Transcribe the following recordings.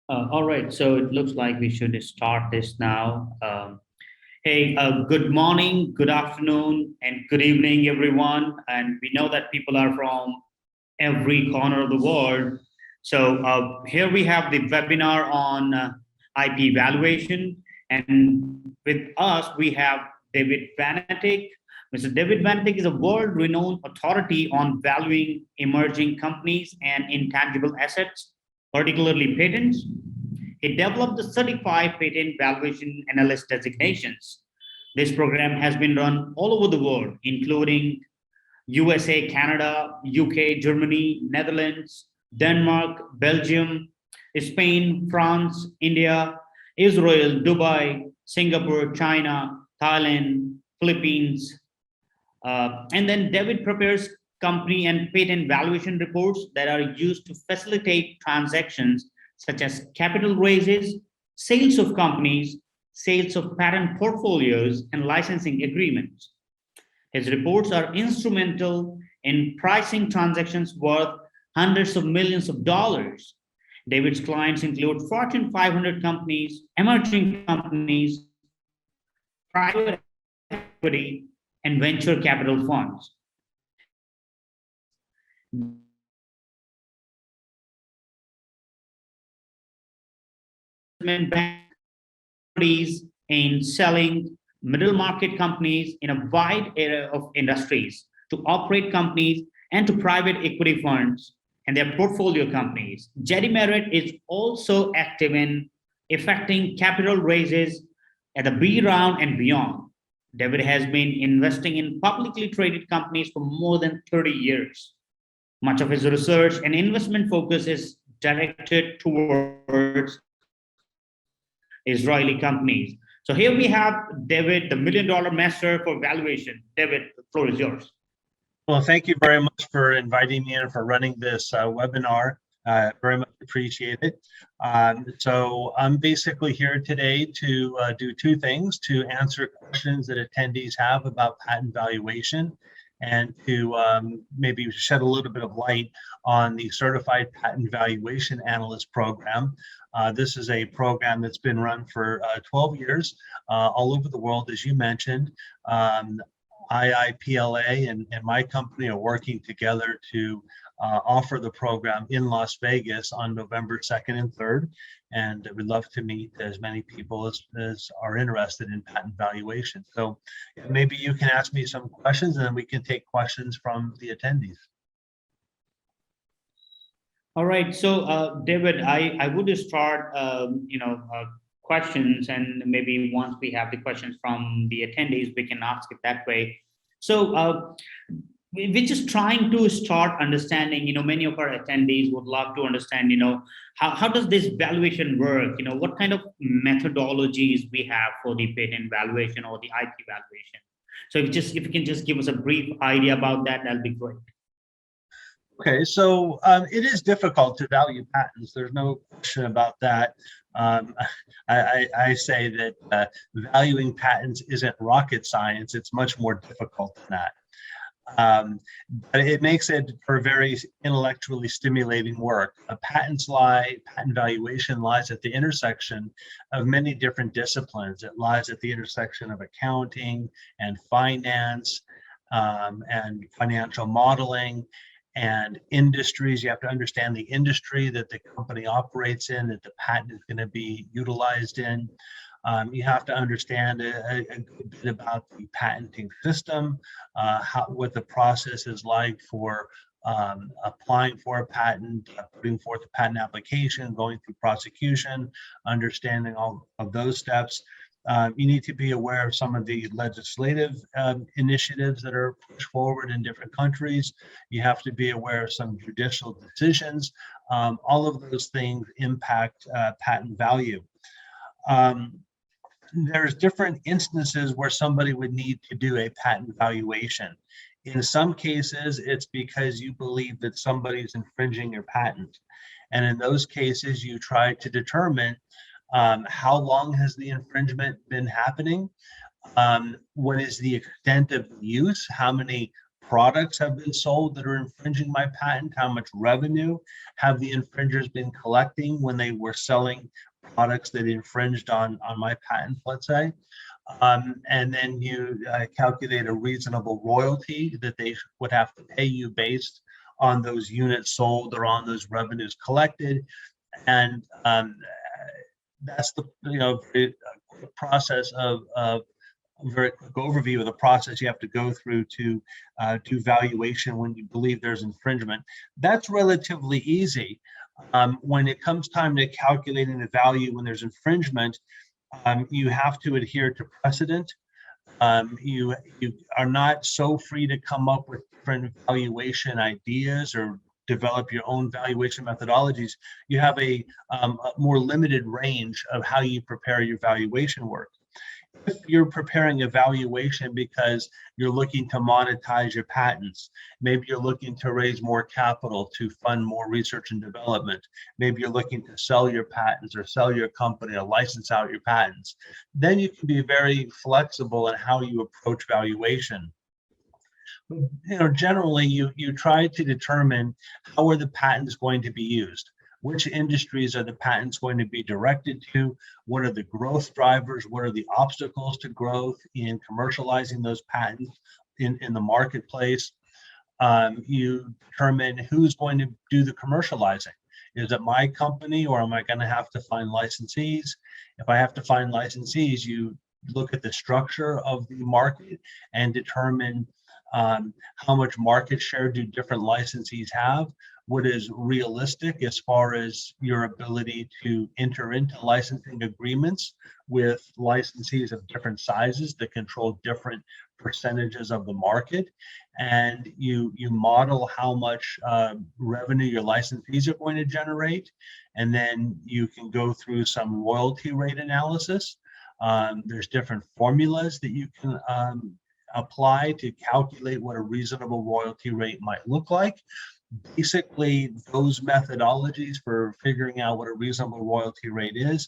All right, so it looks like we should start this now. Hey, good morning, good afternoon, and good evening, everyone. And we know that people are from every corner of the world. So here we have the webinar on IP valuation. And with us, we have David Vanetic. Mr. David Vanetic is a world-renowned authority on valuing emerging companies and intangible assets, particularly patents. He developed the certified patent valuation analyst designations. This program has been run all over the world, including USA, Canada, UK, Germany, Netherlands, Denmark, Belgium, Spain, France, India, Israel, Dubai, Singapore, China, Thailand, Philippines. And then David prepares company and patent valuation reports that are used to facilitate transactions such as capital raises, sales of companies, sales of patent portfolios, and licensing agreements. His reports are instrumental in pricing transactions worth hundreds of millions of dollars. David's clients include Fortune 500 companies, emerging companies, private equity, and venture capital funds. In selling middle market companies in a wide area of industries to operate companies and to private equity funds and their portfolio companies. Jerry Merritt is also active in effecting capital raises at the B round and beyond. David has been investing in publicly traded companies for more than 30 years. Much of his research and investment focus is directed towards Israeli companies. So here we have David, the $1 million master for valuation. David, the floor is yours. Well, thank you very much for inviting me and for running this webinar. Very much appreciate it. So I'm basically here today to do two things: to answer questions that attendees have about patent valuation, and to maybe shed a little bit of light on the Certified Patent Valuation Analyst program. This is a program that's been run for 12 years all over the world, as you mentioned. IIPLA and my company are working together to offer the program in Las Vegas on November 2nd and 3rd. And we'd love to meet as many people as are interested in patent valuation. So maybe you can ask me some questions and then we can take questions from the attendees. All right, so David, I would start, questions, and maybe once we have the questions from the attendees, we can ask it that way. So we're just trying to start understanding, many of our attendees would love to understand, how does this valuation work? What kind of methodologies we have for the patent valuation or the IP valuation? So if you can just give us a brief idea about that, that'll be great. Okay, so it is difficult to value patents. There's no question about that. I say that valuing patents isn't rocket science. It's much more difficult than that. But it makes it for very intellectually stimulating work. Patent valuation lies at the intersection of many different disciplines. It lies at the intersection of accounting and finance and financial modeling and industries. You have to understand the industry that the company operates in, that the patent is going to be utilized in. You have to understand a good bit about the patenting system, what the process is like for applying for a patent, putting forth a patent application, going through prosecution, understanding all of those steps. You need to be aware of some of the legislative initiatives that are pushed forward in different countries. You have to be aware of some judicial decisions. All of those things impact patent value. There's different instances where somebody would need to do a patent valuation. In some cases, it's because you believe that somebody's infringing your patent. And in those cases, you try to determine how long has the infringement been happening? What is the extent of use? How many products have been sold that are infringing my patent, how much revenue have the infringers been collecting when they were selling products that infringed on my patent, let's say. And then you calculate a reasonable royalty that they would have to pay you based on those units sold or on those revenues collected. And that's the process of a very quick overview of the process you have to go through to do valuation when you believe there's infringement. That's relatively easy. When it comes time to calculating the value when there's infringement, you have to adhere to precedent. You are not so free to come up with different valuation ideas or develop your own valuation methodologies. You have a more limited range of how you prepare your valuation work. If you're preparing a valuation because you're looking to monetize your patents, maybe you're looking to raise more capital to fund more research and development, maybe you're looking to sell your patents or sell your company or license out your patents, then you can be very flexible in how you approach valuation. But generally you try to determine how are the patents going to be used. Which industries are the patents going to be directed to? What are the growth drivers? What are the obstacles to growth in commercializing those patents in the marketplace? You determine who's going to do the commercializing. Is it my company, or am I going to have to find licensees? If I have to find licensees, you look at the structure of the market and determine how much market share do different licensees have, what is realistic as far as your ability to enter into licensing agreements with licensees of different sizes that control different percentages of the market, and you model how much revenue your licensees are going to generate, and then you can go through some royalty rate analysis. There's different formulas that you can apply to calculate what a reasonable royalty rate might look like. Basically, those methodologies for figuring out what a reasonable royalty rate is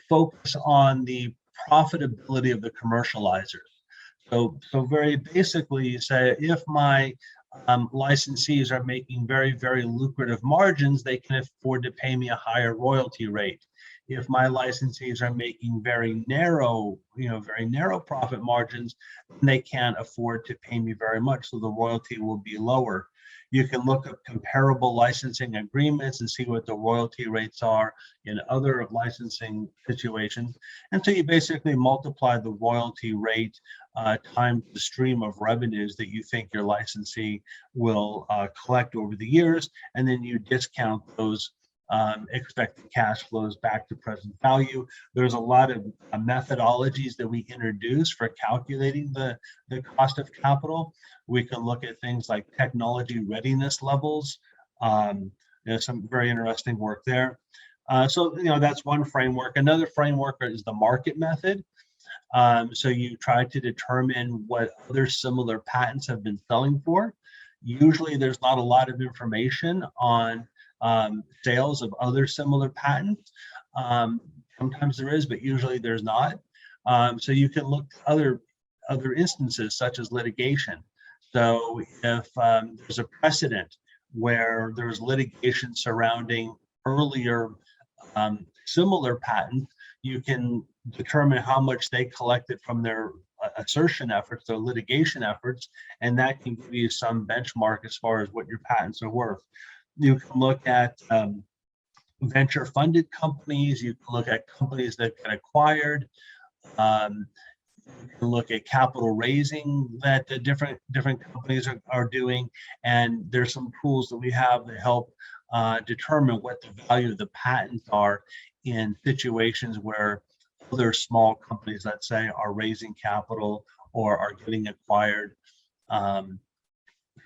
focus on the profitability of the commercializers. So very basically, you say if my licensees are making very, very lucrative margins, they can afford to pay me a higher royalty rate. If my licensees are making very narrow profit margins, they can't afford to pay me very much, so the royalty will be lower. You can look at comparable licensing agreements and see what the royalty rates are in other licensing situations. And so you basically multiply the royalty rate times the stream of revenues that you think your licensee will collect over the years, and then you discount those expected cash flows back to present value. There's a lot of methodologies that we introduce for calculating the cost of capital. We can look at things like technology readiness levels. There's some very interesting work there. So that's one framework. Another framework is the market method. So you try to determine what other similar patents have been selling for. Usually there's not a lot of information on sales of other similar patents. Sometimes there is, but usually there's not. So you can look at other instances such as litigation. So if there's a precedent where there's litigation surrounding earlier similar patents, you can determine how much they collected from their assertion efforts, their litigation efforts, and that can give you some benchmark as far as what your patents are worth. You can look at venture funded companies, you can look at companies that get acquired, you can look at capital raising that the different companies are doing, and there's some tools that we have that help determine what the value of the patents are in situations where other small companies, let's say, are raising capital or are getting acquired.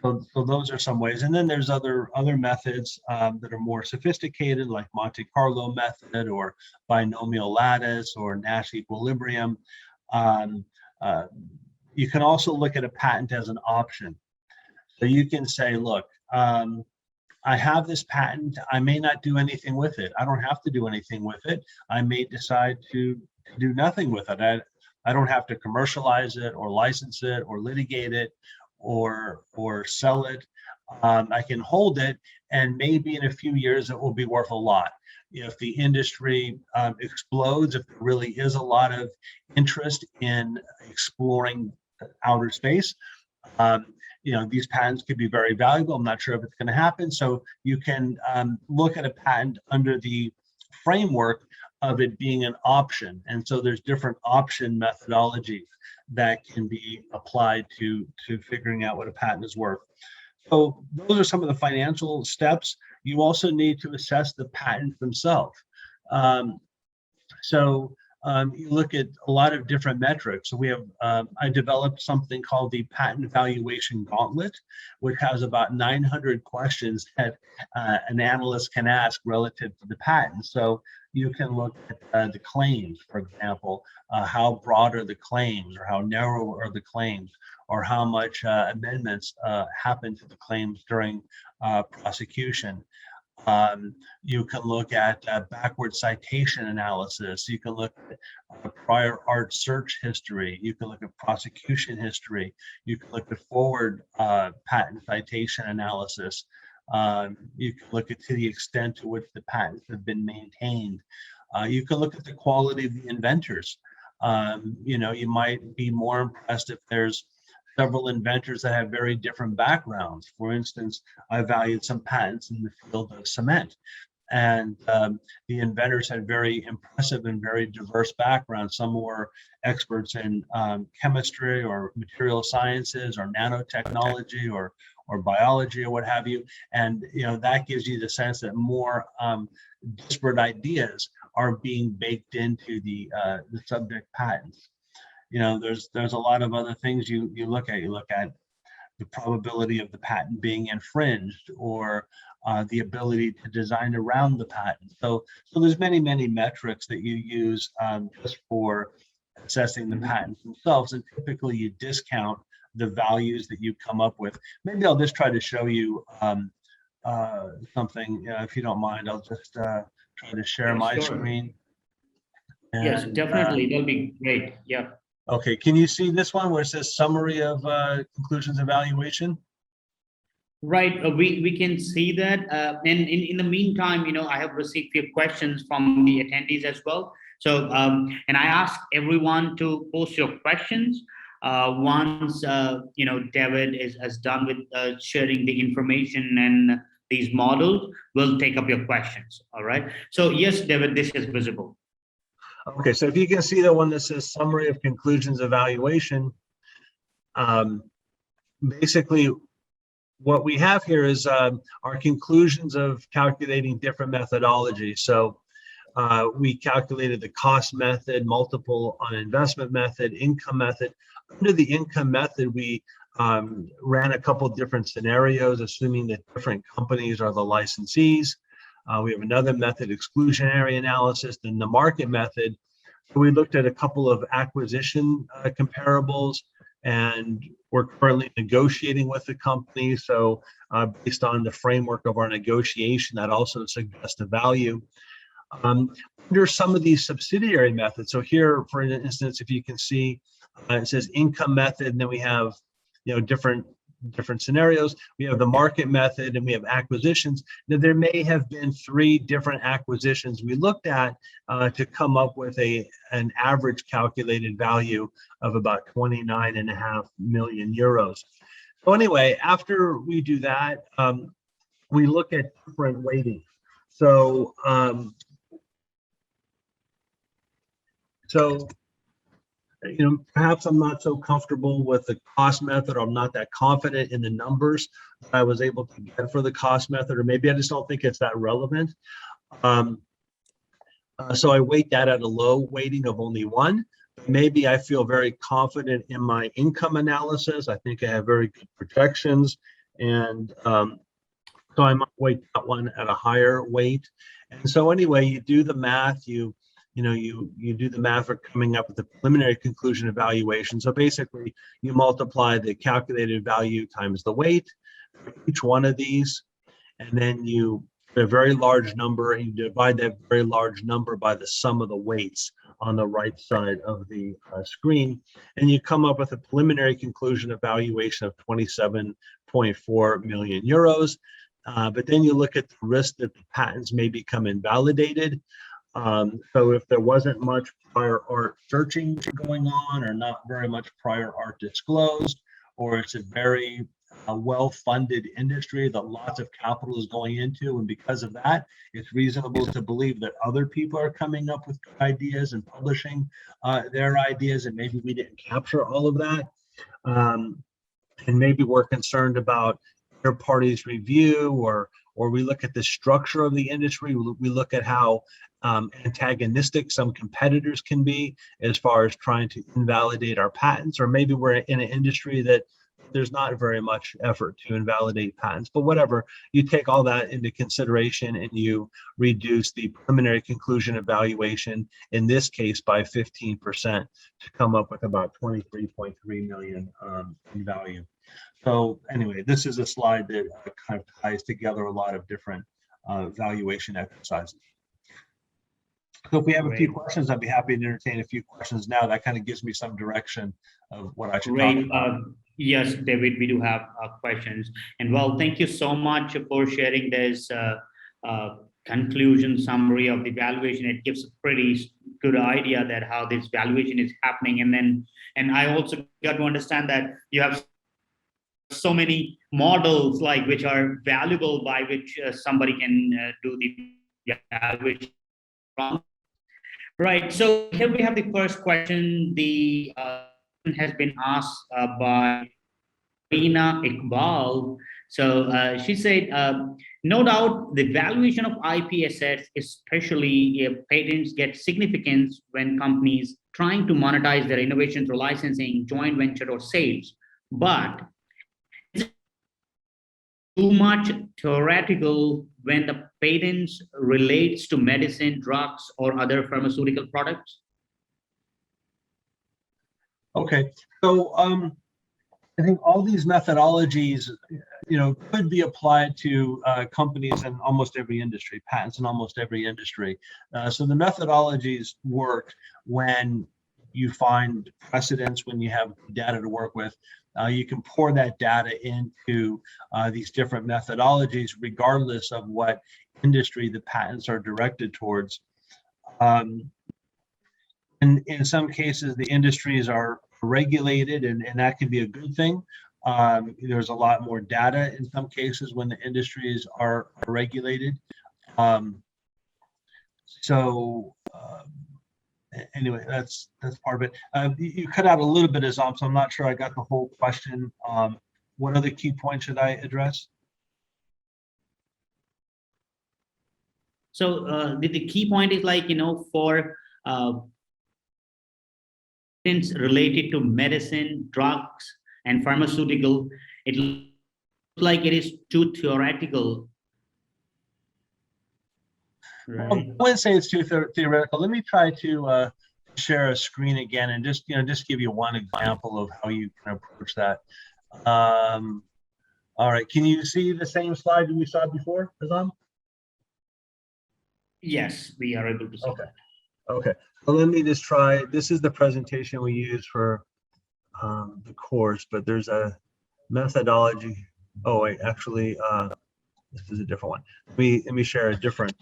So those are some ways. And then there's other methods that are more sophisticated, like Monte Carlo method or binomial lattice or Nash equilibrium. You can also look at a patent as an option. So you can say, look, I have this patent. I may not do anything with it. I don't have to do anything with it. I may decide to do nothing with it. I don't have to commercialize it or license it or litigate it or sell it. I can hold it, and maybe in a few years it will be worth a lot. If the industry explodes, if there really is a lot of interest in exploring outer space, these patents could be very valuable. I'm not sure if it's going to happen. So you can look at a patent under the framework of it being an option. And so there's different option methodologies that can be applied to figuring out what a patent is worth. So those are some of the financial steps. You also need to assess the patents themselves. You look at a lot of different metrics. So we have, I developed something called the Patent Valuation Gauntlet, which has about 900 questions that an analyst can ask relative to the patent. So you can look at the claims, for example, how broad are the claims, or how narrow are the claims, or how much amendments happen to the claims during prosecution. You can look at backward citation analysis. You can look at prior art search history. You can look at prosecution history. You can look at forward patent citation analysis. You can look at to the extent to which the patents have been maintained. You can look at the quality of the inventors. You might be more impressed if there's several inventors that have very different backgrounds. For instance, I valued some patents in the field of cement, and the inventors had very impressive and very diverse backgrounds. Some were experts in chemistry or material sciences or nanotechnology or biology or what have you. And that gives you the sense that more disparate ideas are being baked into the subject patents. There's a lot of other things you look at. You look at the probability of the patent being infringed, or the ability to design around the patent. So there's many metrics that you use just for assessing the patents themselves, and typically you discount the values that you come up with. Maybe I'll just try to show you something, if you don't mind. I'll just try to share my screen. And, yes, definitely. That'll be great. Yeah. Okay, can you see this one where it says summary of conclusions evaluation? Right, we can see that. And in the meantime, I have received a few questions from the attendees as well. So, and I ask everyone to post your questions. Once, David is done with sharing the information and these models, we'll take up your questions. All right. So yes, David, this is visible. Okay, so if you can see the one that says summary of conclusions evaluation, basically what we have here is our conclusions of calculating different methodologies. So we calculated the cost method, multiple on investment method, income method. Under the income method, we ran a couple different scenarios, assuming that different companies are the licensees. We have another method, exclusionary analysis, then the market method. So we looked at a couple of acquisition comparables, and we're currently negotiating with the company. So based on the framework of our negotiation, that also suggests a value. Under some of these subsidiary methods, so here, for instance, if you can see, it says income method, and then we have different scenarios. We have the market method, and we have acquisitions. Now, there may have been 3 different acquisitions we looked at to come up with an average calculated value of about 29.5 million euros. So anyway, after we do that, we look at different weighting. So perhaps I'm not so comfortable with the cost method, or I'm not that confident in the numbers that I was able to get for the cost method, or maybe I just don't think it's that relevant. So I weight that at a low weighting of only 1. Maybe I feel very confident in my income analysis. I think I have very good projections, and so I might weight that one at a higher weight. And so anyway, you do the math, you do the math for coming up with the preliminary conclusion evaluation. So basically, you multiply the calculated value times the weight for each one of these, and then you get a very large number, and you divide that very large number by the sum of the weights on the right side of the screen, and you come up with a preliminary conclusion of valuation of 27.4 million euros. But then you look at the risk that the patents may become invalidated. So if there wasn't much prior art searching going on, or not very much prior art disclosed, or it's a very well-funded industry that lots of capital is going into, and because of that, it's reasonable to believe that other people are coming up with ideas and publishing their ideas, and maybe we didn't capture all of that. And maybe we're concerned about third parties review, or we look at the structure of the industry. We look at how antagonistic some competitors can be as far as trying to invalidate our patents, or maybe we're in an industry that there's not very much effort to invalidate patents. But whatever, you take all that into consideration and you reduce the preliminary conclusion evaluation, in this case by 15%, to come up with about 23.3 million in value. So anyway, this is a slide that kind of ties together a lot of different valuation exercises. So if we have a few questions, I'd be happy to entertain a few questions now. That kind of gives me some direction of what I should talk about. Yes, David, we do have questions. And well, thank you so much for sharing this conclusion summary of the valuation. It gives a pretty good idea that how this valuation is happening. And I also got to understand that you have so many models like which are valuable, by which somebody can do the valuation. Right. So here we have the first question. The has been asked by Rina Iqbal. So she said, no doubt the valuation of IP assets, especially if patents, get significance when companies trying to monetize their innovation through licensing, joint venture, or sales. But is it too much theoretical when the patents relates to medicine, drugs, or other pharmaceutical products? Okay, so I think all these methodologies, could be applied to companies in almost every industry, patents in almost every industry. So the methodologies work when you find precedents, when you have data to work with. You can pour that data into these different methodologies, regardless of what industry the patents are directed towards. And in some cases, the industries are regulated, and that can be a good thing. There's a lot more data in some cases when the industries are regulated. Anyway, that's part of it. You cut out a little bit, Azam, so I'm not sure I got the whole question. What other key points should I address? So the key point is like, for things related to medicine, drugs, and pharmaceutical, it looks like it is too theoretical. Right. I wouldn't say it's too theoretical. Let me try to share a screen again and just give you one example of how you can approach that. All right, can you see the same slide that we saw before, Azam? Yes, we are able to see that. Okay, so let me just try. This is the presentation we use for the course, but there's a methodology. Oh wait, actually, this is a different one. Let me share a different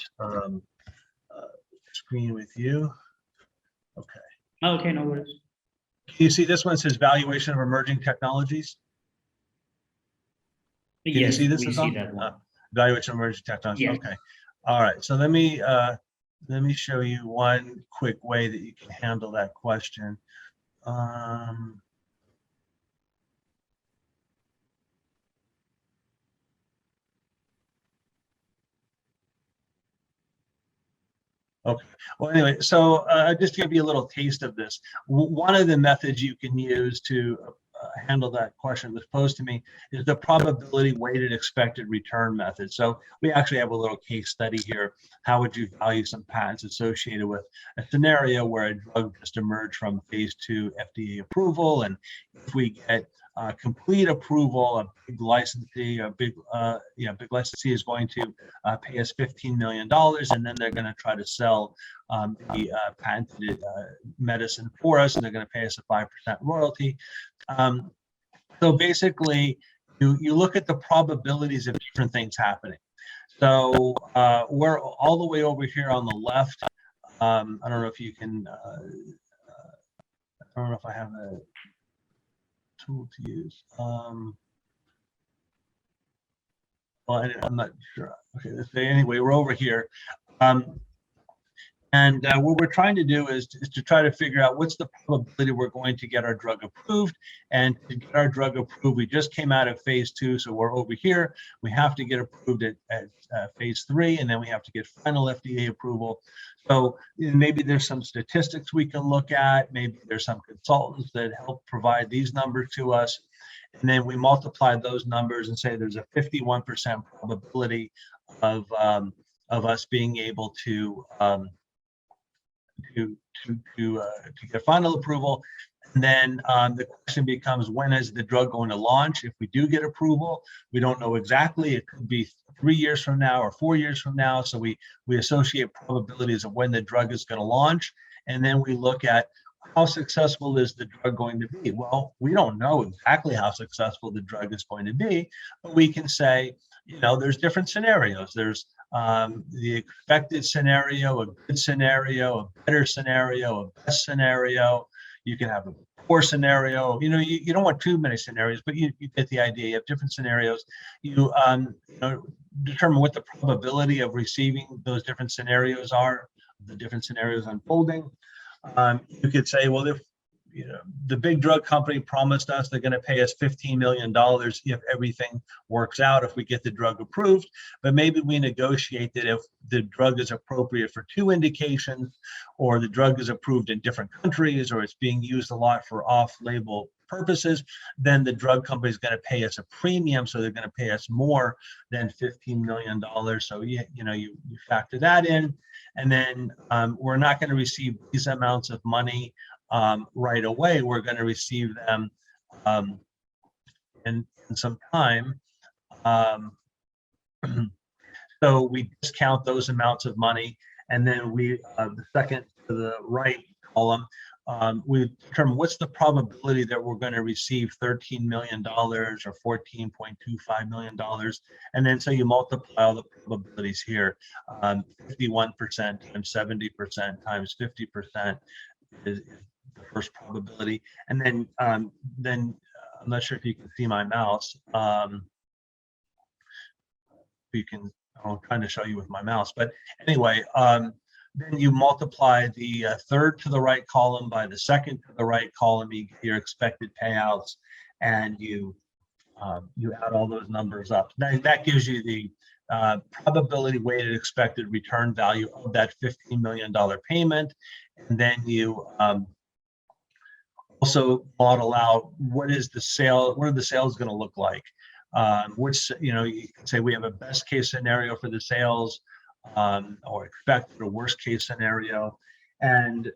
screen with you. Okay. Okay, no worries. Can you see this one says valuation of emerging technologies? Can you see this? We see that one. Valuation of emerging technologies. Yes. Okay. All right. So let me show you one quick way that you can handle that question. Okay. Well, anyway, so just to give you a little taste of this, one of the methods you can use to handle that question that was posed to me is the probability weighted expected return method. So we actually have a little case study here. How would you value some patents associated with a scenario where a drug just emerged from phase 2 FDA approval, and if we get complete approval, a big licensee, big licensee is going to pay us $15 million, and then they're going to try to sell the patented medicine for us, and they're going to pay us a 5% royalty. So basically, you look at the probabilities of different things happening. So we're all the way over here on the left. I don't know if you can, I don't know if I have a tool to use. Well, I'm not sure. Okay, anyway, we're over here. And what we're trying to do is to try to figure out what's the probability we're going to get our drug approved. And to get our drug approved, we just came out of phase 2, so we're over here. We have to get approved at phase 3, and then we have to get final FDA approval. So maybe there's some statistics we can look at. Maybe there's some consultants that help provide these numbers to us. And then we multiply those numbers and say there's a 51% probability of us being able to get final approval. And then the question becomes, when is the drug going to launch? If we do get approval, we don't know exactly. It could be 3 years from now or 4 years from now. So we associate probabilities of when the drug is going to launch. And then we look at how successful is the drug going to be? Well, we don't know exactly how successful the drug is going to be, but we can say, there's different scenarios. There's the expected scenario, a good scenario, a better scenario, a best scenario. You can have a poor scenario. You don't want too many scenarios, but you get the idea. You have different scenarios. You determine what the probability of receiving those different scenarios are, the different scenarios unfolding. You could say, well, if the big drug company promised us they're going to pay us $15 million if everything works out, if we get the drug approved, but maybe we negotiate that if the drug is appropriate for 2 indications, or the drug is approved in different countries, or it's being used a lot for off-label purposes, then the drug company is going to pay us a premium, so they're going to pay us more than $15 million. So you factor that in, and then we're not going to receive these amounts of money right away. We're going to receive them in some time. So we discount those amounts of money, and then we, the second to the right column, we determine what's the probability that we're going to receive $13 million or $14.25 million. And then so you multiply all the probabilities here, 51% times 70% times 50% is the first probability. And then I'm not sure if you can see my mouse. I'm trying to show you with my mouse, but anyway, then you multiply the third to the right column by the second to the right column, you get your expected payouts, and you add all those numbers up. That gives you the probability weighted expected return value of that $15 million payment. And then you also model out what are the sales going to look like. Which, you can say we have a best case scenario for the sales, or expected a worst case scenario. And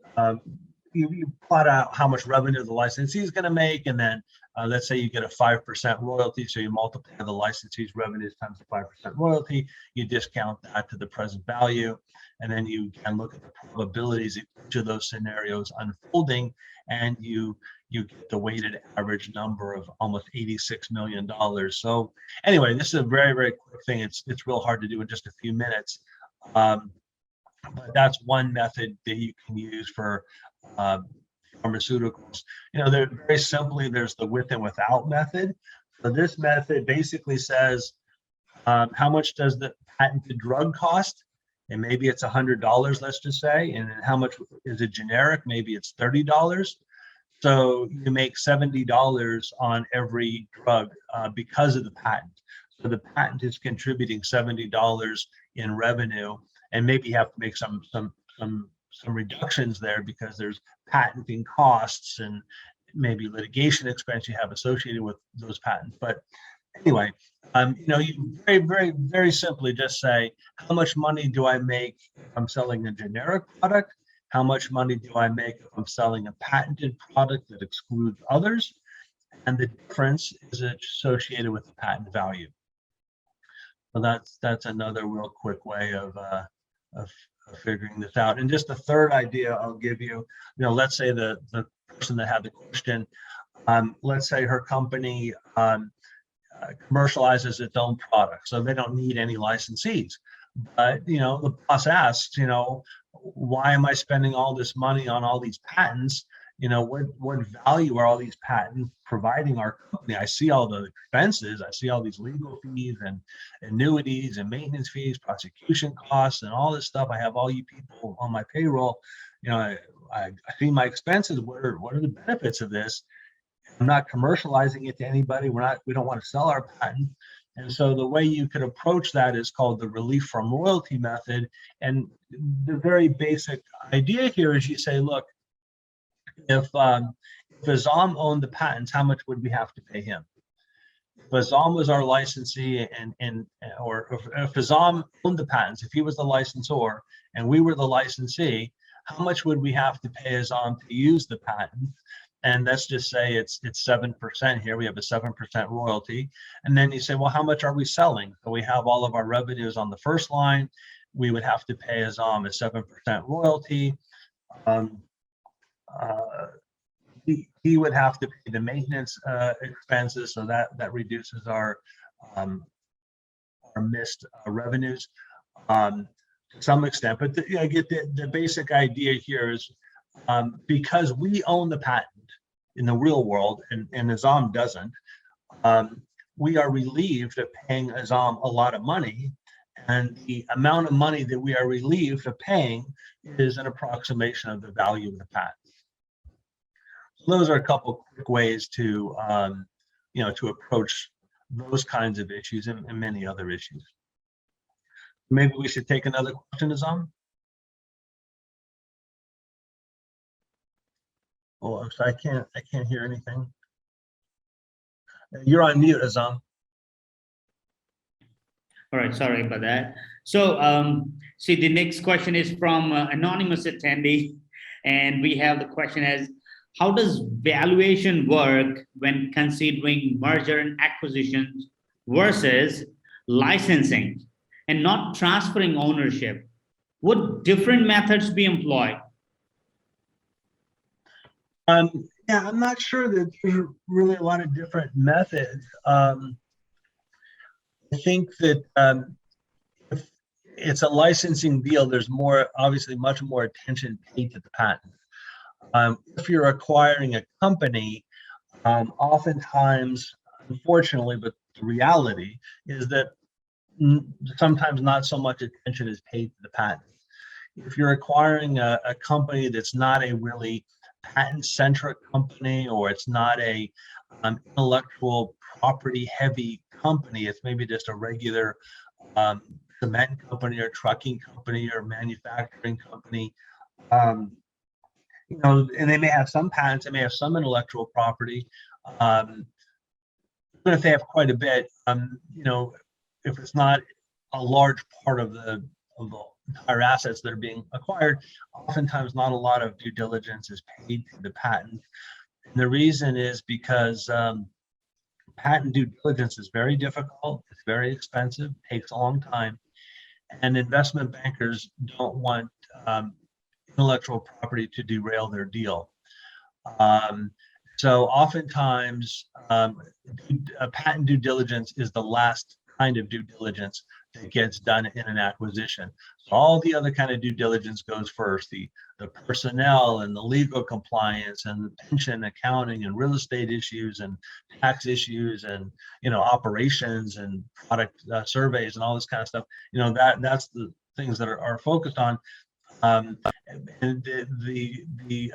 you plot out how much revenue the licensee is going to make. And then let's say you get a 5% royalty. So you multiply the licensee's revenues times the 5% royalty, you discount that to the present value. And then you can look at the probabilities of each of those scenarios unfolding, and you get the weighted average number of almost $86 million. So anyway, this is a very, very quick thing. It's real hard to do in just a few minutes. But that's one method that you can use for pharmaceuticals. They're very simply, there's the with and without method. So this method basically says, how much does the patented drug cost? And maybe it's $100, let's just say. And how much is it generic? Maybe it's $30. So you make $70 on every drug because of the patent. So the patent is contributing $70 in revenue, and maybe you have to make some reductions there because there's patenting costs and maybe litigation expense you have associated with those patents. But anyway, you very, very, very simply just say, how much money do I make if I'm selling a generic product? How much money do I make if I'm selling a patented product that excludes others? and the difference is associated with the patent value. So that's another real quick way of figuring this out. And just the third idea I'll give you, let's say the person that had the question, let's say her company commercializes its own product, so they don't need any licensees. But the boss asks, why am I spending all this money on all these patents? What value are all these patents providing our company? I see all the expenses, I see all these legal fees and annuities and maintenance fees, prosecution costs, and all this stuff. I have all you people on my payroll. I see my expenses. What are the benefits of this? I'm not commercializing it to anybody. We don't want to sell our patent. And so the way you could approach that is called the relief from royalty method. And the very basic idea here is you say, look, if Azam owned the patents, how much would we have to pay him? If Azam was our licensee or if Azam owned the patents, if he was the licensor and we were the licensee, how much would we have to pay Azam to use the patent? And let's just say it's 7% here. We have a 7% royalty. And then you say, well, how much are we selling? So we have all of our revenues on the first line. We would have to pay Azam a 7% royalty. He would have to pay the maintenance expenses, so that reduces our missed revenues to some extent. But I get the basic idea here is because we own the patent in the real world, and Azam doesn't, we are relieved of paying Azam a lot of money, and the amount of money that we are relieved of paying is an approximation of the value of the patent. So those are a couple quick ways to to approach those kinds of issues and many other issues. Maybe we should take another question, Azam. Oh, so I can't hear anything. You're on mute, Azam. All right, sorry about that. So, see, the next question is from anonymous attendee, and we have the question as, how does valuation work when considering merger and acquisitions versus licensing and not transferring ownership? Would different methods be employed? Yeah, I'm not sure that there's really a lot of different methods. I think that if it's a licensing deal, there's obviously much more attention paid to the patent. If you're acquiring a company, oftentimes, unfortunately, but the reality is that sometimes not so much attention is paid to the patent. If you're acquiring a company that's not a really patent-centric company, or it's not a intellectual property-heavy company, it's maybe just a regular cement company or trucking company or manufacturing company, and they may have some patents, they may have some intellectual property, even if they have quite a bit, if it's not a large part of the entire assets that are being acquired, oftentimes not a lot of due diligence is paid to the patent. And the reason is because patent due diligence is very difficult, it's very expensive, takes a long time, and investment bankers don't want intellectual property to derail their deal. So oftentimes, a patent due diligence is the last kind of due diligence that gets done in an acquisition. So all the other kind of due diligence goes first, the personnel and the legal compliance and the pension accounting and real estate issues and tax issues and operations and product surveys and all this kind of stuff. That's the things that are focused on. And the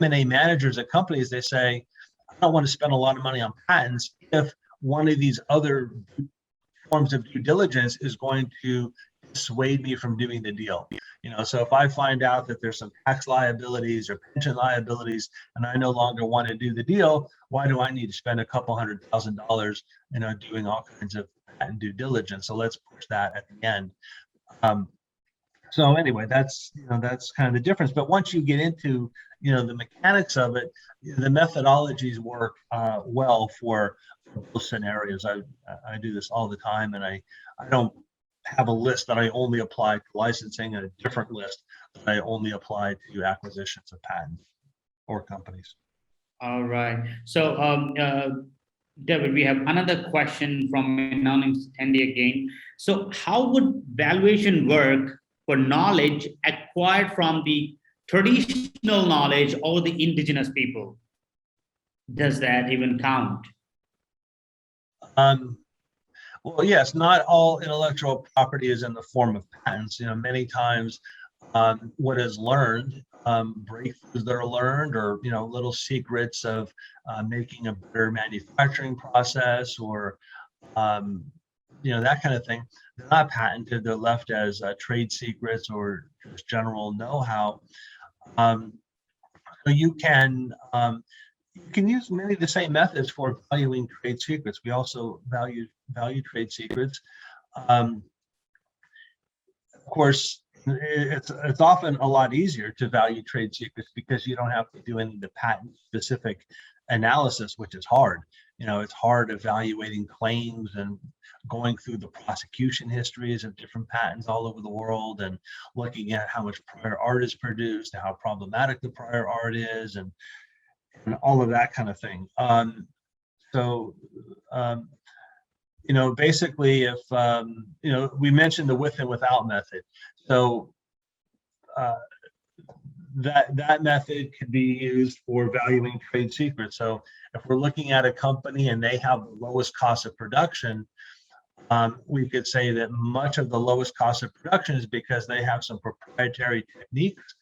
M&A managers at companies, they say, I don't want to spend a lot of money on patents if one of these other forms of due diligence is going to dissuade me from doing the deal. So if I find out that there's some tax liabilities or pension liabilities and I no longer want to do the deal, why do I need to spend a couple $100,000, doing all kinds of patent due diligence? So let's push that at the end. So anyway, that's that's kind of the difference. But once you get into the mechanics of it, the methodologies work well for those scenarios. I do this all the time, and I don't have a list that I only apply to licensing and a different list that I only apply to acquisitions of patents or companies. All right. So, David, we have another question from anonymous attendee again. So, how would valuation work for knowledge acquired from the traditional knowledge or the indigenous people? Does that even count? Well, yes, not all intellectual property is in the form of patents. Many times what is learned, breakthroughs that are learned, or little secrets of making a better manufacturing process, or that kind of thing. They're not patented. They're left as trade secrets or just general know-how. So you can use many of the same methods for valuing trade secrets. We also value trade secrets. Of course, it's often a lot easier to value trade secrets because you don't have to do any of the patent specific analysis, which is hard. It's hard evaluating claims and going through the prosecution histories of different patents all over the world and looking at how much prior art is produced, how problematic the prior art is, and all of that kind of thing. Basically, if we mentioned the with and without method. So that method could be used for valuing trade secrets. So if we're looking at a company and they have the lowest cost of production, we could say that much of the lowest cost of production is because they have some proprietary techniques.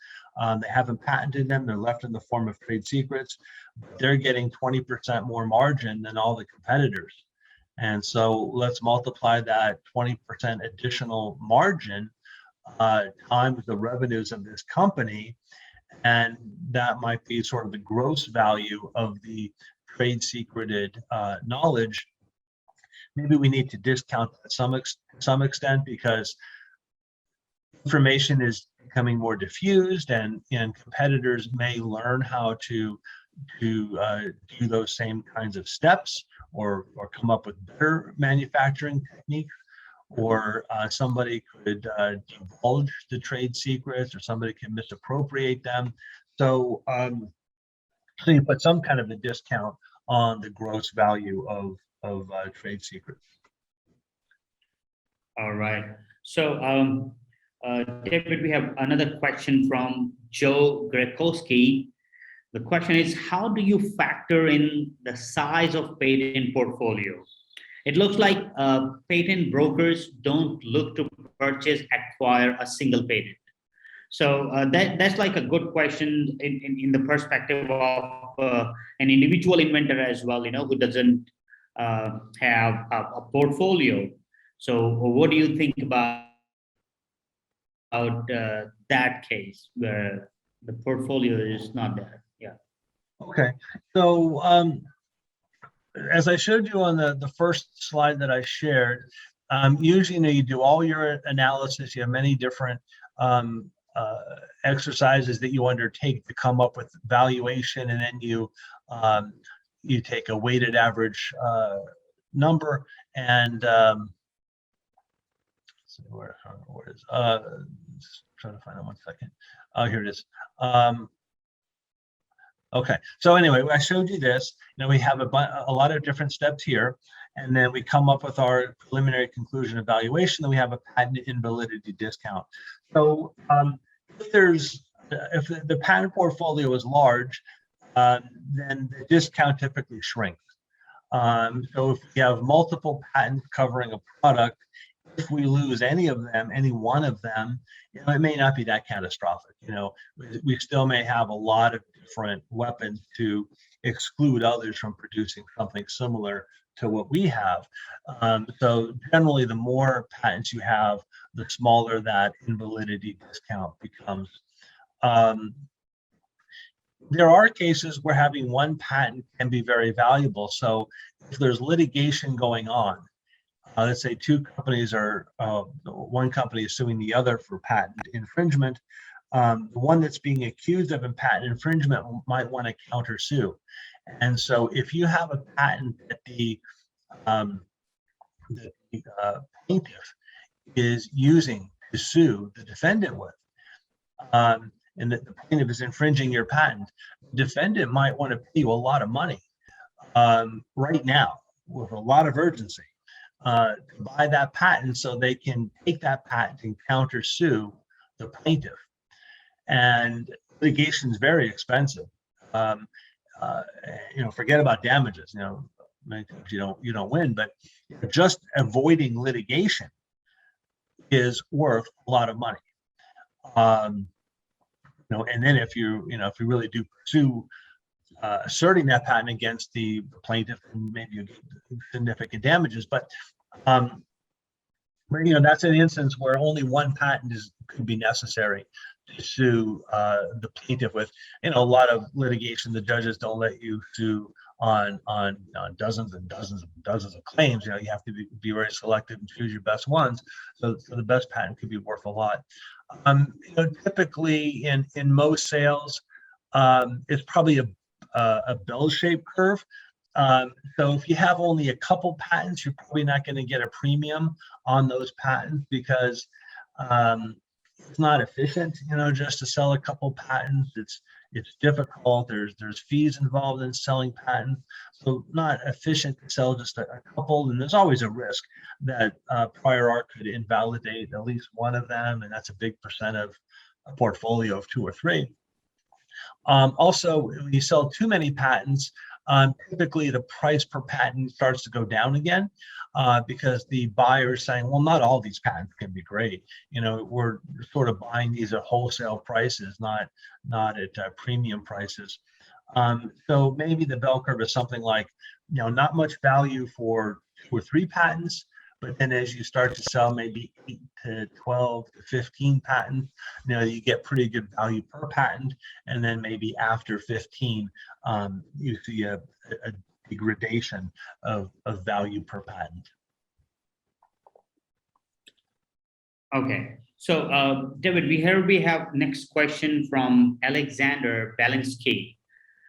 They haven't patented them. They're left in the form of trade secrets. But they're getting 20% more margin than all the competitors. And so let's multiply that 20% additional margin times the revenues of this company. And that might be sort of the gross value of the trade secreted knowledge. Maybe we need to discount that to some extent because information is becoming more diffused, and competitors may learn how to do those same kinds of steps, or come up with better manufacturing techniques, or somebody could divulge the trade secrets, or somebody can misappropriate them. So so you put some kind of a discount on the gross value of trade secrets. All right. So, David, we have another question from Joe Grekowski. The question is, how do you factor in the size of patent portfolio? It looks like patent brokers don't look to acquire a single patent. So that's like a good question in the perspective of an individual inventor as well, who doesn't have a portfolio. So what do you think about that case where the portfolio is not there? Yeah. Okay. So as I showed you on the first slide that I shared, usually you do all your analysis. You have many different exercises that you undertake to come up with valuation, and then you take a weighted average number, and where is just trying to find it 1 second. Oh, here it is. Okay, so anyway, I showed you this. Now we have a lot of different steps here, and then we come up with our preliminary conclusion evaluation. Then we have a patent invalidity discount. So if the patent portfolio is large, then the discount typically shrinks. So if we have multiple patents covering a product, if we lose any one of them, it may not be that catastrophic. We still may have a lot of different weapons to exclude others from producing something similar to what we have. So generally, the more patents you have, the smaller that invalidity discount becomes. There are cases where having one patent can be very valuable. So if there's litigation going on, let's say two companies are, one company is suing the other for patent infringement. The one that's being accused of a patent infringement might want to countersue. And so if you have a patent that the plaintiff is using to sue the defendant with, and that the plaintiff is infringing your patent, the defendant might want to pay you a lot of money right now with a lot of urgency to buy that patent so they can take that patent and countersue the plaintiff. And litigation is very expensive. Forget about damages. Many times you don't win, but just avoiding litigation is worth a lot of money. And then if you really do pursue asserting that patent against the plaintiff, and maybe you get significant damages, but that's an instance where only one patent could be necessary to sue the plaintiff with. A lot of litigation, the judges don't let you sue on dozens and dozens and dozens of claims. You have to be very selective and choose your best ones. So the best patent could be worth a lot. Typically in most sales, it's probably a bell-shaped curve. So if you have only a couple patents, you're probably not going to get a premium on those patents because it's not efficient, just to sell a couple patents. It's difficult. There's fees involved in selling patents, so not efficient to sell just a couple. And there's always a risk that prior art could invalidate at least one of them, and that's a big percent of a portfolio of 2 or 3. Also, when you sell too many patents, typically the price per patent starts to go down again because the buyer is saying, well, not all these patents can be great. We're sort of buying these at wholesale prices, not at premium prices. So maybe the bell curve is something like, not much value for 2 or 3 patents, but then as you start to sell maybe 8 to 12 to 15 patents, you get pretty good value per patent. And then maybe after 15, you see a degradation of value per patent. Okay. So, David, we have next question from Alexander Balinsky.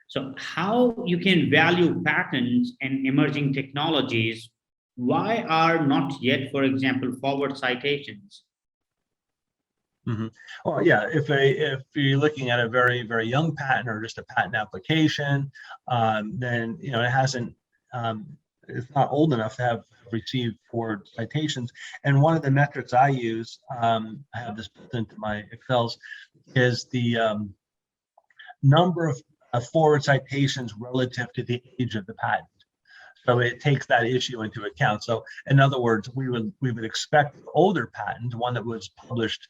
So how you can value patents and emerging technologies? Why are not yet, for example, forward citations? Mm-hmm. Well, yeah, if you're looking at a very, very young patent or just a patent application, then it hasn't, it's not old enough to have received forward citations. And one of the metrics I use, I have this built into my Excels, is the number of forward citations relative to the age of the patent. So it takes that issue into account. So in other words, we would expect an older patent, one that was published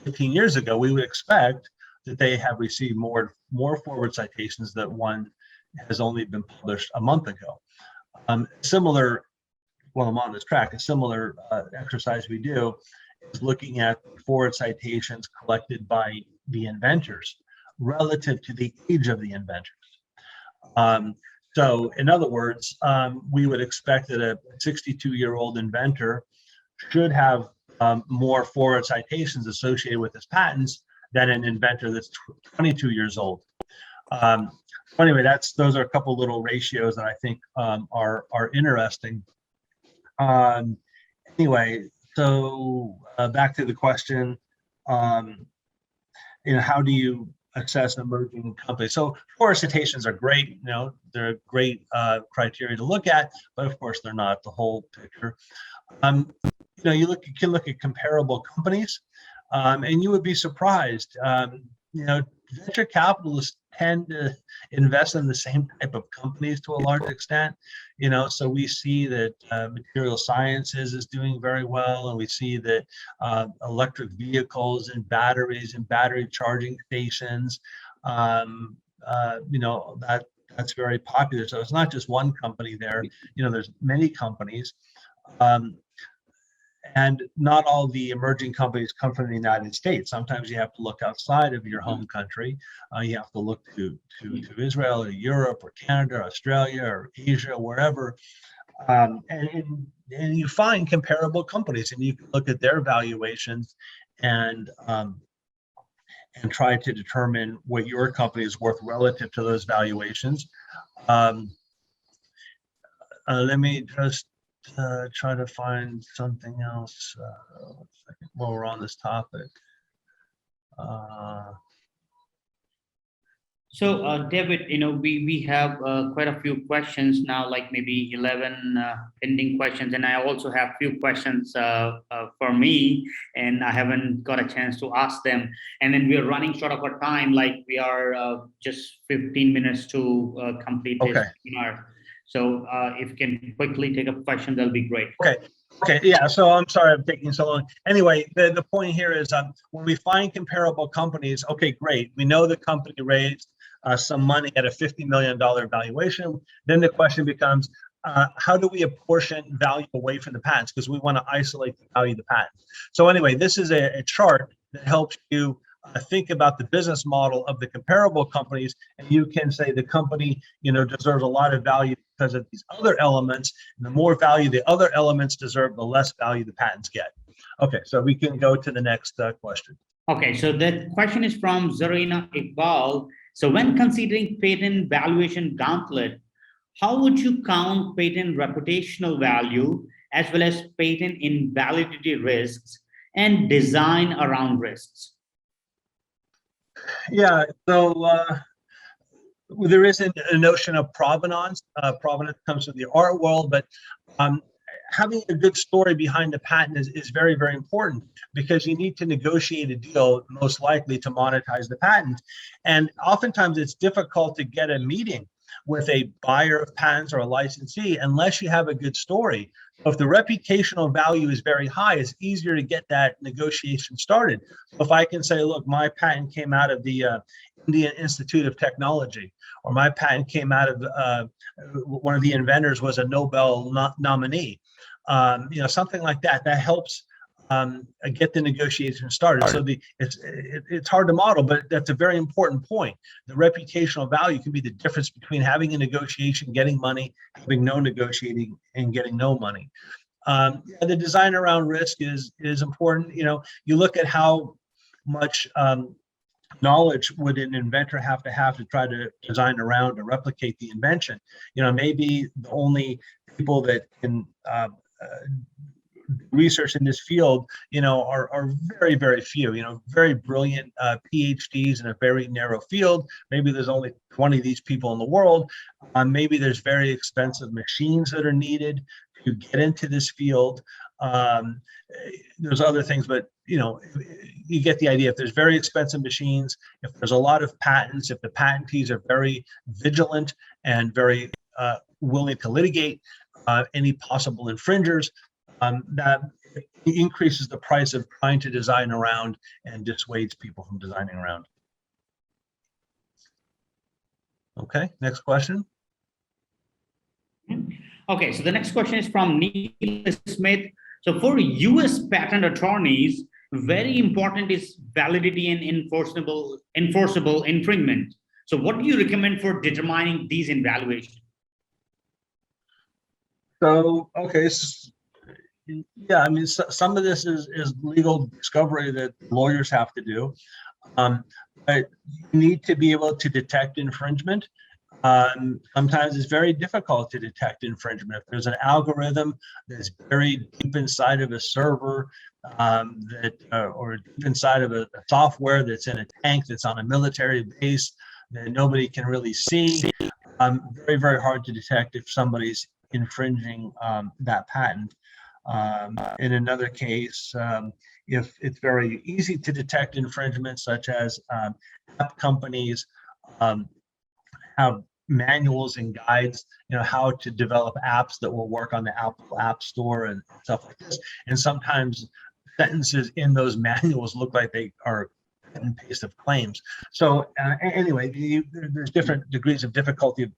15 years ago, we would expect that they have received more forward citations than one has only been published a month ago. Similar, while I'm on this track, a similar exercise we do is looking at forward citations collected by the inventors relative to the age of the inventors. So in other words, we would expect that a 62-year-old inventor should have more forward citations associated with his patents than an inventor that's 22 years old. So anyway, those are a couple little ratios that I think are interesting. Anyway, so back to the question, how do you assess emerging companies? So forward citations are great. They're a great criteria to look at, but of course they're not the whole picture. You can look at comparable companies, and you would be surprised. Venture capitalists tend to invest in the same type of companies to a large extent. So we see that material sciences is doing very well, and we see that electric vehicles and batteries and battery charging stations, that's very popular. So it's not just one company there. There's many companies. And not all the emerging companies come from the United States. Sometimes you have to look outside of your home country. You have to look to Israel or Europe or Canada, or Australia or Asia, wherever. And and you find comparable companies, and you can look at their valuations and try to determine what your company is worth relative to those valuations. Let me just try to find something else while we're on this topic. So, David, we have quite a few questions now, like maybe 11 pending questions, and I also have few questions for me, and I haven't got a chance to ask them. And then we are running short of our time, like we are just 15 minutes to complete this webinar. So, if you can quickly take a question, that'll be great. Okay, yeah, so I'm sorry I'm taking so long. Anyway, the point here is when we find comparable companies, okay, great. We know the company raised some money at a $50 million valuation. Then the question becomes, how do we apportion value away from the patents? Because we want to isolate the value of the patents. So anyway, this is a chart that helps you think about the business model of the comparable companies, and you can say the company, deserves a lot of value because of these other elements. And the more value the other elements deserve, the less value the patents get. Okay, so we can go to the next question. Okay, so the question is from Zarina Iqbal. So when considering patent valuation gauntlet, how would you count patent reputational value as well as patent invalidity risks and design around risks? Yeah, so there is a notion of provenance. Provenance comes from the art world, but having a good story behind the patent is very, very important, because you need to negotiate a deal, most likely to monetize the patent. And oftentimes it's difficult to get a meeting with a buyer of patents or a licensee unless you have a good story. So if the reputational value is very high, it's easier to get that negotiation started. So if I can say, look, my patent came out of the Indian Institute of Technology, or my patent came out of one of the inventors was a Nobel nominee, something like that, that helps get the negotiation started. So it's hard to model, but that's a very important point. The reputational value can be the difference between having a negotiation, getting money, having no negotiating, and getting no money. The design around risk is important. You look at how much knowledge would an inventor have to try to design around or replicate the invention. Maybe the only people that can research in this field, are very, very few, very brilliant PhDs in a very narrow field. Maybe there's only 20 of these people in the world. Maybe there's very expensive machines that are needed to get into this field. There's other things, but you get the idea. If there's very expensive machines, if there's a lot of patents, if the patentees are very vigilant and very willing to litigate any possible infringers, that increases the price of trying to design around and dissuades people from designing around. Okay, next question. Okay, so the next question is from Neil Smith. So for US patent attorneys, very important is validity and enforceable infringement. So what do you recommend for determining these in valuation? So, okay, yeah, I mean, some of this is legal discovery that lawyers have to do. But you need to be able to detect infringement. Sometimes it's very difficult to detect infringement. If there's an algorithm that's buried deep inside of a server, or deep inside of a software that's in a tank that's on a military base that nobody can really see, very, very hard to detect if somebody's infringing that patent. In another case, if it's very easy to detect infringement, such as app companies have manuals and guides, how to develop apps that will work on the Apple App Store and stuff like this. And sometimes sentences in those manuals look like they are cut and paste of claims. So anyway, there's different degrees of difficulty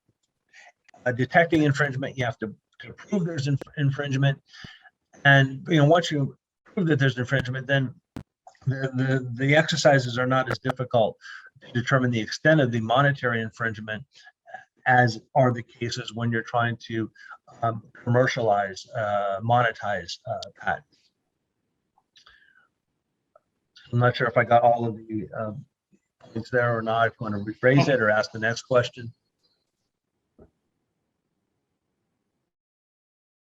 of detecting infringement. You have to prove there's infringement. And once you prove that there's infringement, then the exercises are not as difficult to determine the extent of the monetary infringement as are the cases when you're trying to commercialize, monetize patents. I'm not sure if I got all of the points there or not. If you want to rephrase it or ask the next question.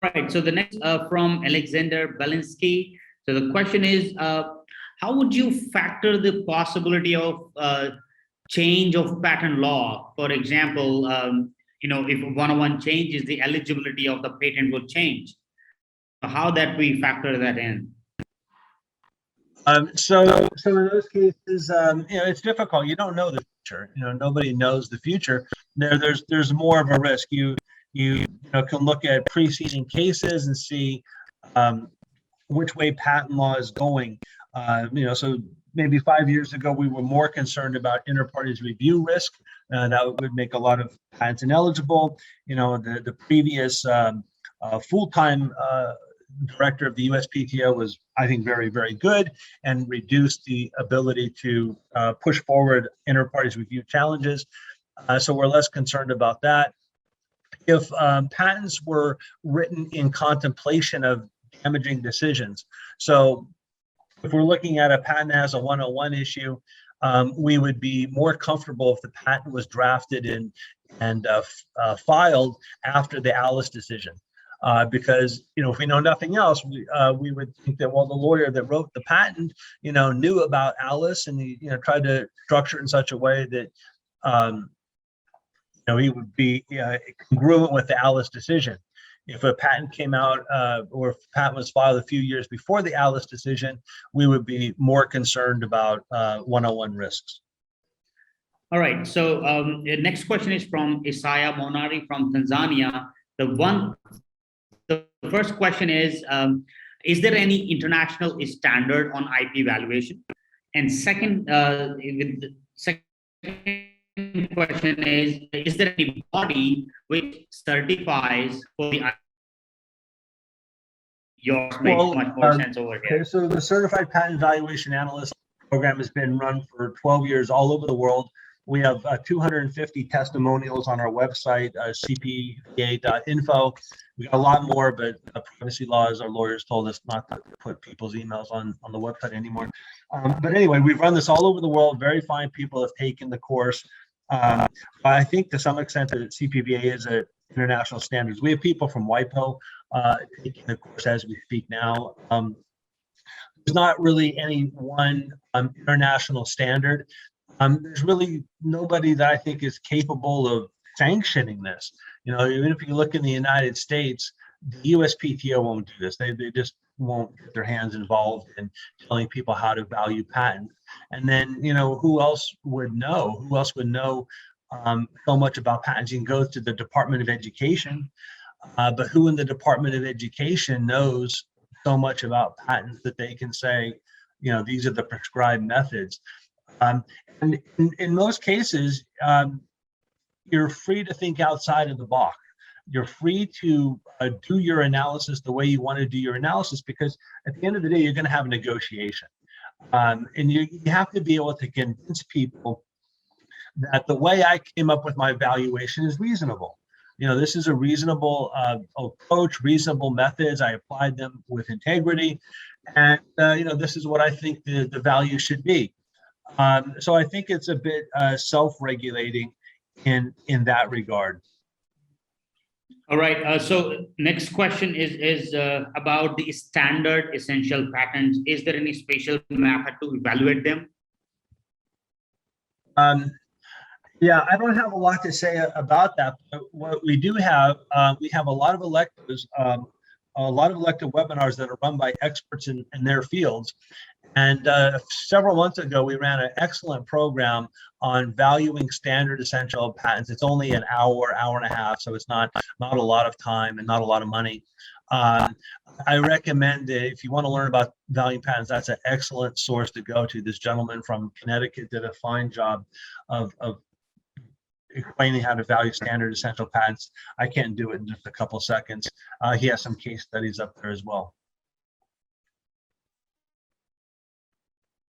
Right. So the next from Alexander Belinsky. So the question is, how would you factor the possibility of change of patent law? For example, if 101 changes, the eligibility of the patent will change. How that we factor that in? So in those cases, it's difficult. You don't know the future. Nobody knows the future. There's more of a risk. You can look at preceding cases and see which way patent law is going. So maybe 5 years ago we were more concerned about inter partes review risk. That would make a lot of patents ineligible. The previous full-time director of the USPTO was, I think, very, very good and reduced the ability to push forward inter partes review challenges. So we're less concerned about that. If patents were written in contemplation of damaging decisions, so if we're looking at a patent as a 101 issue, we would be more comfortable if the patent was drafted and filed after the Alice decision. Because if we know nothing else, we would think that, well, the lawyer that wrote the patent knew about Alice, and he tried to structure it in such a way that he would be congruent with the Alice decision. If a patent came out or if a patent was filed a few years before the Alice decision, we would be more concerned about 101 risks. All right. So the next question is from Isaiah Monari from Tanzania. The first question is there any international standard on IP valuation? And second, the second question is there any body which certifies for the yours makes much more sense over here. Okay, so the Certified Patent Valuation Analyst program has been run for 12 years all over the world. We have 250 testimonials on our website, cpva.info. We got a lot more, but privacy laws, our lawyers told us not to put people's emails on the website anymore. But anyway, we've run this all over the world. Very fine people have taken the course. I think to some extent that CPVA is an international standards. We have people from WIPO taking the course as we speak now. There's not really any one international standard. There's really nobody that I think is capable of sanctioning this. Even if you look in the United States, the USPTO won't do this. They just won't get their hands involved in telling people how to value patents. And then, who else would know? Who else would know so much about patents? You can go to the Department of Education, but who in the Department of Education knows so much about patents that they can say, these are the prescribed methods? And in most cases, you're free to think outside of the box. You're free to do your analysis the way you want to do your analysis, because at the end of the day, you're going to have a negotiation. And you have to be able to convince people that the way I came up with my valuation is reasonable. This is a reasonable approach, reasonable methods. I applied them with integrity. And, this is what I think the value should be. So I think it's a bit self-regulating in that regard. All right. So next question is about the standard essential patents. Is there any special method to evaluate them? Yeah, I don't have a lot to say about that. But what we do have, we have a lot of electives, a lot of elective webinars that are run by experts in their fields. And several months ago, we ran an excellent program on valuing standard essential patents. It's only an hour and a half, so it's not a lot of time and not a lot of money. I recommend that if you want to learn about valuing patents, that's an excellent source to go to. This gentleman from Connecticut did a fine job of explaining how to value standard essential patents. I can't do it in just a couple seconds. He has some case studies up there as well.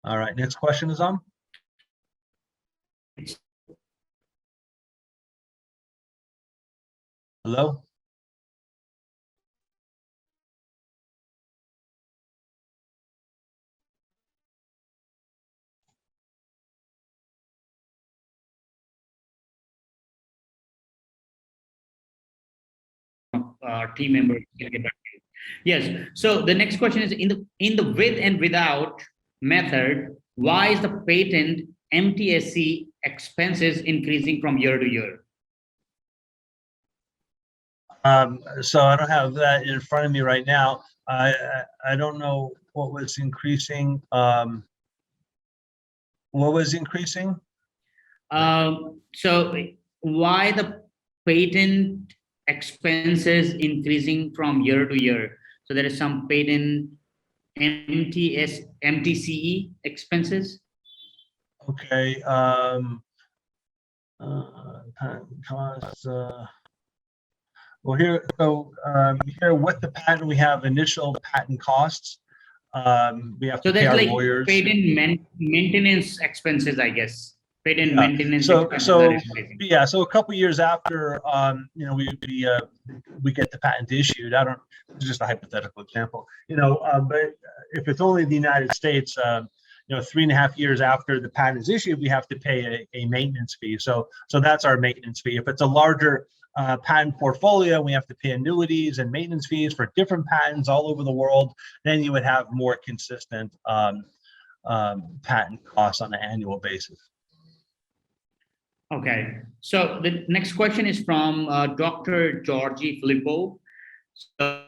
All right, next question is on. Hello? our team members can get back to you. Yes. So the next question is in the with and without method, why is the patent MTSC expenses increasing from year to year? So I don't have that in front of me right now. I don't know what was increasing. What was increasing? So why the patent expenses increasing from year to year? So there is some patent MTCE expenses. Okay. Costs. Well, here, so here with the patent, we have initial patent costs. We have So to pay that's our like lawyers. patent maintenance expenses, I guess. Patent Yeah. maintenance So, expenses that is increasing. yeah. So a couple years after, you know, we get the patent issued. I don't. It's just a hypothetical example. You know, but if it's only the United States, you know, 3.5 years after the patent is issued, we have to pay a maintenance fee. So that's our maintenance fee. If it's a larger patent portfolio, we have to pay annuities and maintenance fees for different patents all over the world. Then you would have more consistent patent costs on an annual basis. Okay. So the next question is from Dr. Georgie Filippo. So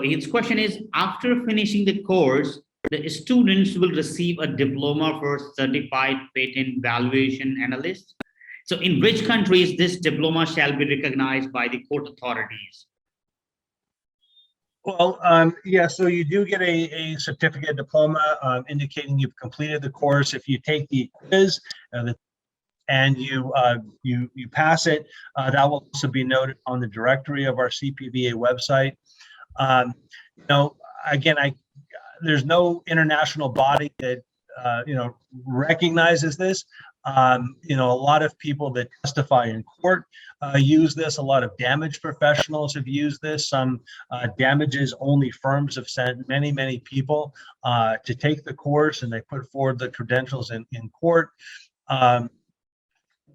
his question is, after finishing the course, the students will receive a diploma for certified patent valuation analyst. So in which countries this diploma shall be recognized by the court authorities? Well, yeah, so you do get a certificate diploma indicating you've completed the course. If you take the quiz and you pass it, that will also be noted on the directory of our CPVA website. You know, again, there's no international body that you know, recognizes this. You know, a lot of people that testify in court use this. A lot of damage professionals have used this. Some damages only firms have sent many people to take the course, and they put forward the credentials in court.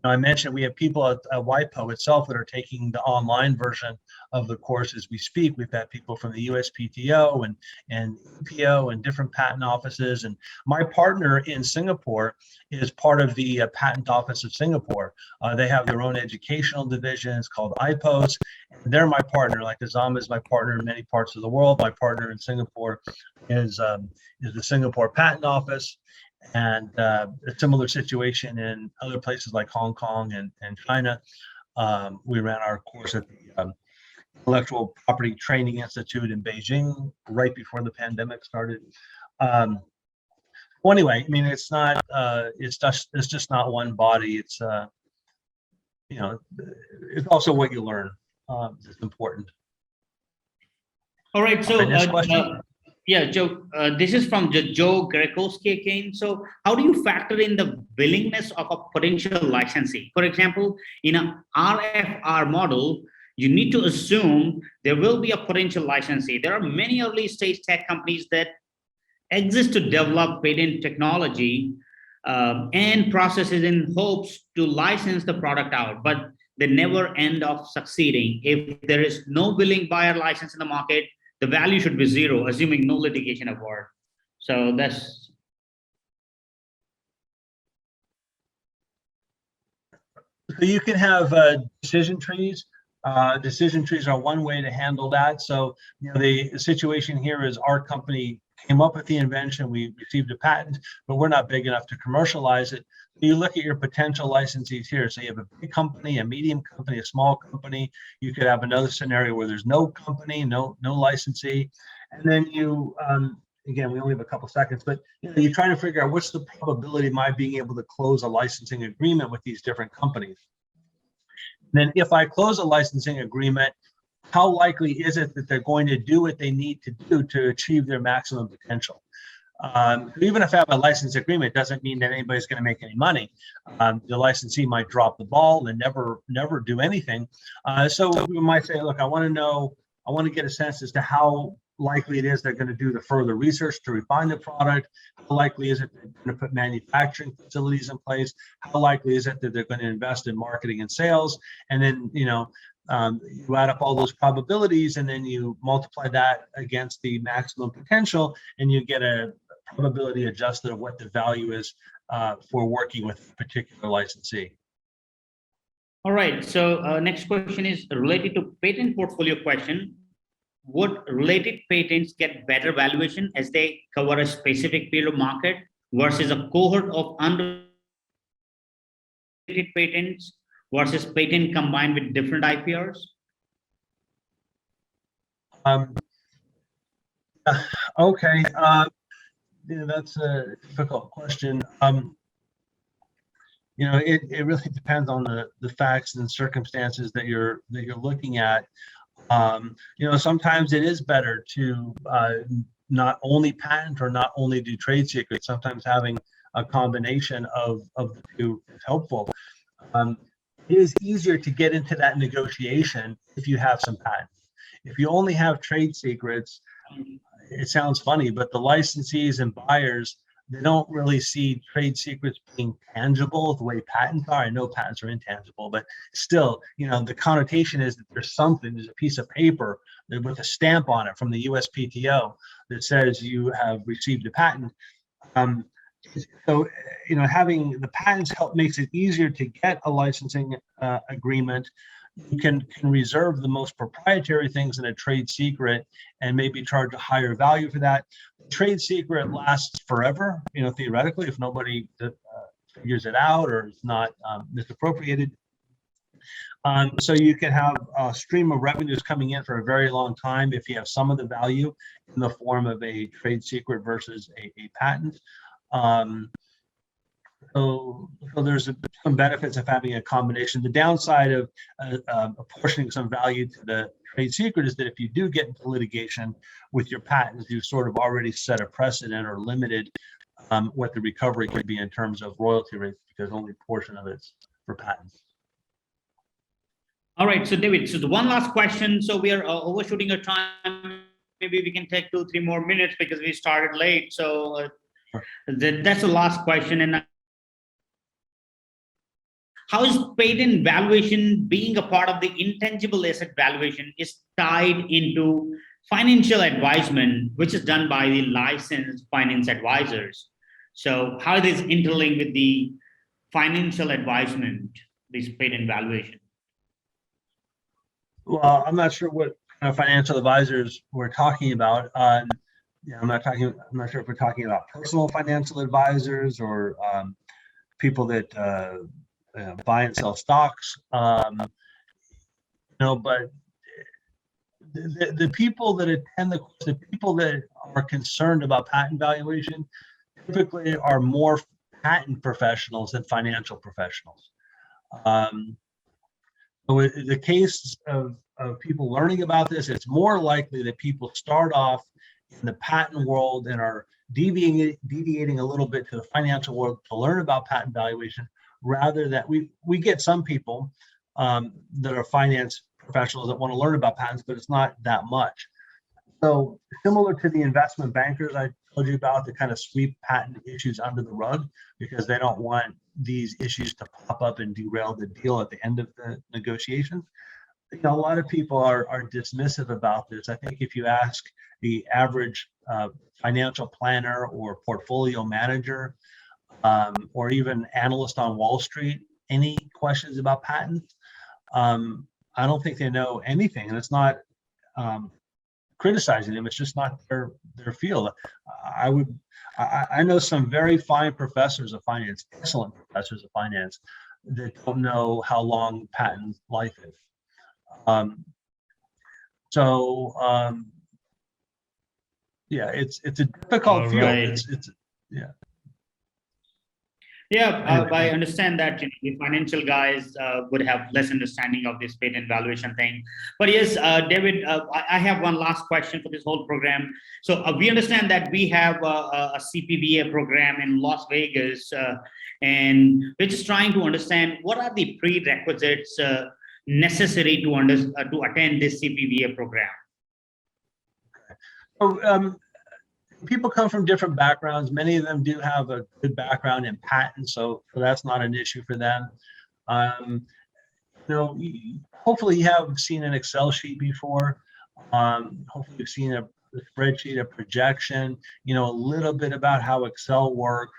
I mentioned we have people at WIPO itself that are taking the online version of the course as we speak. We've had people from the USPTO and EPO and different patent offices. And my partner in Singapore is part of the Patent Office of Singapore. They have their own educational division. It's called IPOS. And they're my partner. Like Azam is my partner in many parts of the world. My partner in Singapore is the Singapore Patent Office. And a similar situation in other places like Hong Kong and China. We ran our course at the Intellectual Property Training Institute in Beijing right before the pandemic started. Well, anyway, I mean, it's not. It's just not one body. It's you know, it's also what you learn. It's important. All right. So next question. yeah, Joe, this is from Joe Greco again. So how do you factor in the willingness of a potential licensee? For example, in an RFR model, you need to assume there will be a potential licensee. There are many early stage tech companies that exist to develop patent technology and processes in hopes to license the product out, but they never end up succeeding. If there is no willing buyer license in the market, the value should be zero, assuming no litigation award. So that's. So you can have decision trees. Decision trees are one way to handle that. So, you know, the situation here is our company came up with the invention, we received a patent, but we're not big enough to commercialize it. You look at your potential licensees here. So you have a big company, a medium company, a small company. You could have another scenario where there's no company, no licensee. And then you, again, we only have a couple seconds, but you know, you're trying to figure out what's the probability of my being able to close a licensing agreement with these different companies. And then if I close a licensing agreement, how likely is it that they're going to do what they need to do to achieve their maximum potential? Even if I have a license agreement, doesn't mean that anybody's going to make any money. The licensee might drop the ball and never do anything. So we might say, look, I want to get a sense as to how likely it is they're going to do the further research to refine the product. How likely is it they're going to put manufacturing facilities in place? How likely is it that they're going to invest in marketing and sales? And then, you know, You add up all those probabilities and then you multiply that against the maximum potential, and you get a probability adjusted of what the value is for working with a particular licensee. All right. So next question is related to patent portfolio question. Would related patents get better valuation as they cover a specific field of market versus a cohort of unrelated patents versus patent combined with different IPRs? Okay, yeah, that's a difficult question. It really depends on the facts and circumstances that you're looking at. Sometimes it is better to not only patent or not only do trade secrets. Sometimes having a combination of the two is helpful. It is easier to get into that negotiation if you have some patents. If you only have trade secrets, it sounds funny, but the licensees and buyers, they don't really see trade secrets being tangible the way patents are. I know patents are intangible, but still, the connotation is that there's a piece of paper with a stamp on it from the USPTO that says you have received a patent. So, having the patents makes it easier to get a licensing agreement. You can reserve the most proprietary things in a trade secret and maybe charge a higher value for that. Trade secret lasts forever, theoretically, if nobody figures it out or it's not misappropriated. So you can have a stream of revenues coming in for a very long time if you have some of the value in the form of a trade secret versus a patent. So there's some benefits of having a combination. The downside of apportioning some value to the trade secret is that if you do get into litigation with your patents, you've sort of already set a precedent or limited what the recovery could be in terms of royalty rates, because only a portion of it's for patents. All right, so David, so the one last question. So we are overshooting our time. Maybe we can take 2-3 more minutes because we started late. So that's the last question. And how is patent valuation being a part of the intangible asset valuation is tied into financial advisement, which is done by the licensed finance advisors? So how is this interlinked with the financial advisement, this patent valuation? Well, I'm not sure what kind of financial advisors we're talking about. I'm not sure if we're talking about personal financial advisors or people that buy and sell stocks. But the people that attend the people that are concerned about patent valuation typically are more patent professionals than financial professionals. So in the case of people learning about this, it's more likely that people start off in the patent world and are deviating a little bit to the financial world to learn about patent valuation, rather that we get some people that are finance professionals that want to learn about patents, but it's not that much. So similar to the investment bankers I told you about, to kind of sweep patent issues under the rug because they don't want these issues to pop up and derail the deal at the end of the negotiations. A lot of people are dismissive about this. I think if you ask the average financial planner or portfolio manager or even analyst on Wall Street any questions about patents, I don't think they know anything. And it's not criticizing them, it's just not their field. I know some very fine professors of finance, excellent professors of finance, that don't know how long patent life is. Yeah, it's a difficult field. Right. Yeah. Yeah, I understand that the financial guys would have less understanding of this patent valuation thing. But yes, David, I have one last question for this whole program. So we understand that we have a CPVA program in Las Vegas, and we're just trying to understand what are the prerequisites necessary to attend this CPVA program. So, people come from different backgrounds. Many of them do have a good background in patents, so that's not an issue for them. hopefully you have seen an Excel sheet before. Hopefully you've seen a spreadsheet, a projection, a little bit about how Excel works,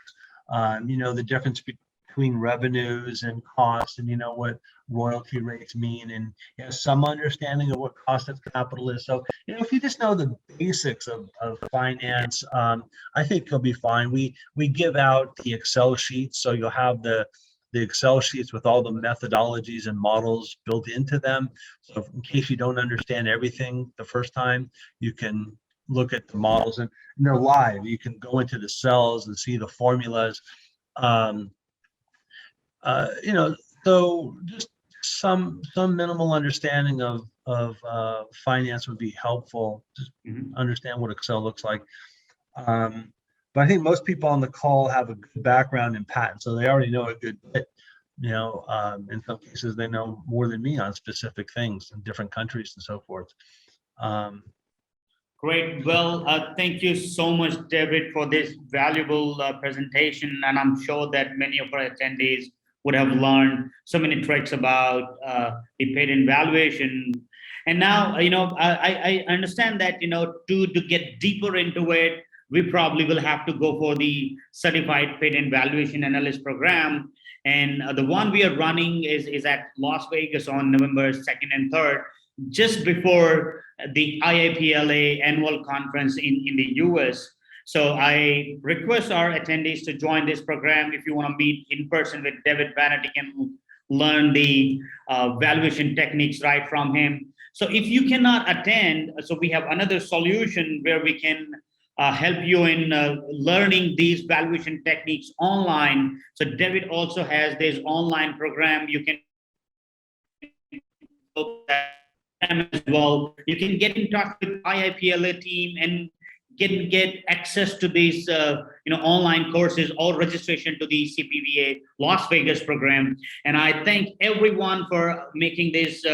the difference between revenues and costs, and what royalty rates mean, and some understanding of what cost of capital is. So, if you just know the basics of finance, I think you'll be fine. We give out the Excel sheets, so you'll have the Excel sheets with all the methodologies and models built into them. So in case you don't understand everything the first time, you can look at the models, and they're live. You can go into the cells and see the formulas. So just some minimal understanding of finance would be helpful. Just understand what Excel looks like. But I think most people on the call have a good background in patents, so they already know a good bit. In some cases, they know more than me on specific things in different countries and so forth. Great. Well, thank you so much, David, for this valuable presentation. And I'm sure that many of our attendees would have learned so many tricks about the patent valuation. And now, I understand that, to get deeper into it, we probably will have to go for the Certified Patent Valuation Analyst program. And the one we are running is at Las Vegas on November 2nd and 3rd, just before the IIPLA annual conference in the US. So I request our attendees to join this program. If you want to meet in person with David Vanity and learn the valuation techniques right from him. So if you cannot attend, so we have another solution where we can help you in learning these valuation techniques online. So David also has this online program. You can as well. You can get in touch with IIPLA team and get access to these online courses or registration to the CPVA Las Vegas program. And I thank everyone for making this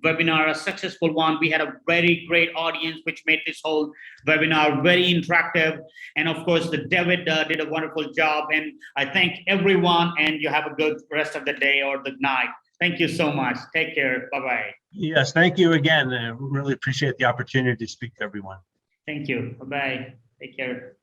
webinar a successful one. We had a very great audience, which made this whole webinar very interactive. And of course, David did a wonderful job. And I thank everyone, and you have a good rest of the day or the night. Thank you so much. Take care. Bye-bye. Yes, thank you again. I really appreciate the opportunity to speak to everyone. Thank you. Bye-bye. Take care.